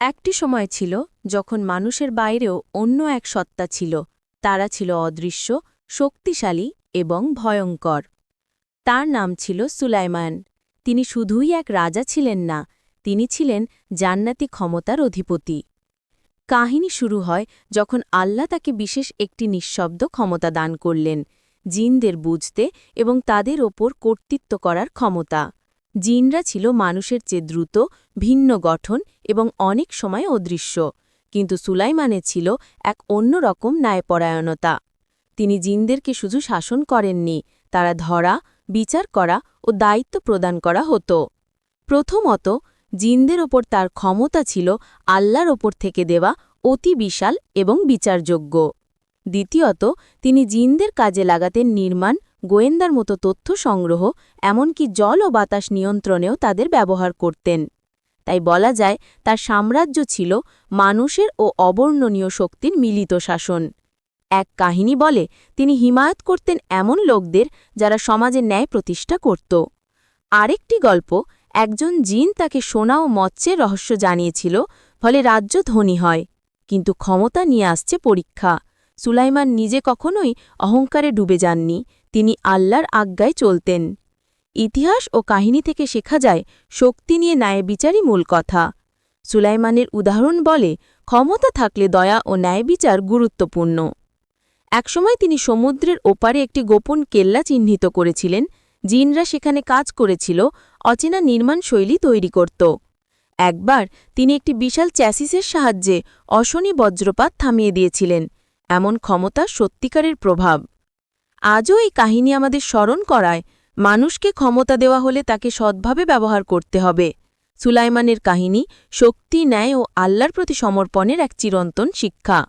একটি সময় ছিল যখন মানুষের বাইরেও অন্য এক সত্তা ছিল। তারা ছিল অদৃশ্য, শক্তিশালী এবং ভয়ঙ্কর। তার নাম ছিল সুলাইমান। তিনি শুধুই এক রাজা ছিলেন না, তিনি ছিলেন জান্নাতি ক্ষমতার অধিপতি। কাহিনী শুরু হয় যখন আল্লাহ তাকে বিশেষ একটি নিঃশব্দ ক্ষমতা দান করলেন, জিনদের বুঝতে এবং তাদের ওপর কর্তৃত্ব করার ক্ষমতা। জিনরা ছিল মানুষের চেয়ে দ্রুত, ভিন্ন গঠন এবং অনেক সময় অদৃশ্য, কিন্তু সুলাইমানের ছিল এক অন্যরকম ন্যায়পরায়ণতা। তিনি জিনদেরকে শুধু শাসন করেননি, তারা ধরা, বিচার করা ও দায়িত্ব প্রদান করা হতো। প্রথমত, জিনদের ওপর তার ক্ষমতা ছিল আল্লাহর ওপর থেকে দেওয়া অতি বিশাল এবং বিচারযোগ্য। দ্বিতীয়ত, তিনি জিনদের কাজে লাগাতেন নির্মাণ, গোয়েন্দার মতো তথ্য সংগ্রহ, এমনকি জল ও বাতাস নিয়ন্ত্রণেও তাদের ব্যবহার করতেন। তাই বলা যায় তার সাম্রাজ্য ছিল মানুষের ও অবর্ণনীয় শক্তির মিলিত শাসন। এক কাহিনী বলে তিনি হিমায়ত করতেন এমন লোকদের যারা সমাজে ন্যায় প্রতিষ্ঠা করত। আরেকটি গল্প, একজন জিন তাকে সোনা ও মৎস্যের রহস্য জানিয়েছিল, ফলে রাজ্য ধনী হয়। কিন্তু ক্ষমতা নিয়ে আসছে পরীক্ষা। সুলাইমান নিজে কখনোই অহংকারে ডুবে যাননি, তিনি আল্লাহর আজ্ঞায় চলতেন। ইতিহাস ও কাহিনী থেকে শেখা যায় শক্তি নিয়ে ন্যায় বিচারই মূল কথা। সুলাইমানের উদাহরণ বলে ক্ষমতা থাকলে দয়া ও ন্যায় বিচার গুরুত্বপূর্ণ। একসময় তিনি সমুদ্রের ওপারে একটি গোপন কেল্লা চিহ্নিত করেছিলেন। জিনরা সেখানে কাজ করেছিল, অচেনা নির্মাণ শৈলী তৈরি করত। একবার তিনি একটি বিশাল চ্যাসিসের সাহায্যে অশনি বজ্রপাত থামিয়ে দিয়েছিলেন। এমন ক্ষমতা সত্যিকারের প্রভাব। আজও এই কাহিনী আমাদের স্মরণ করায় মানুষকে ক্ষমতা দেওয়া হলে তাকে সৎভাবে ব্যবহার করতে হবে। সুলাইমানের কাহিনী শক্তি, ন্যায় ও আল্লাহর প্রতি সমর্পণের এক চিরন্তন শিক্ষা।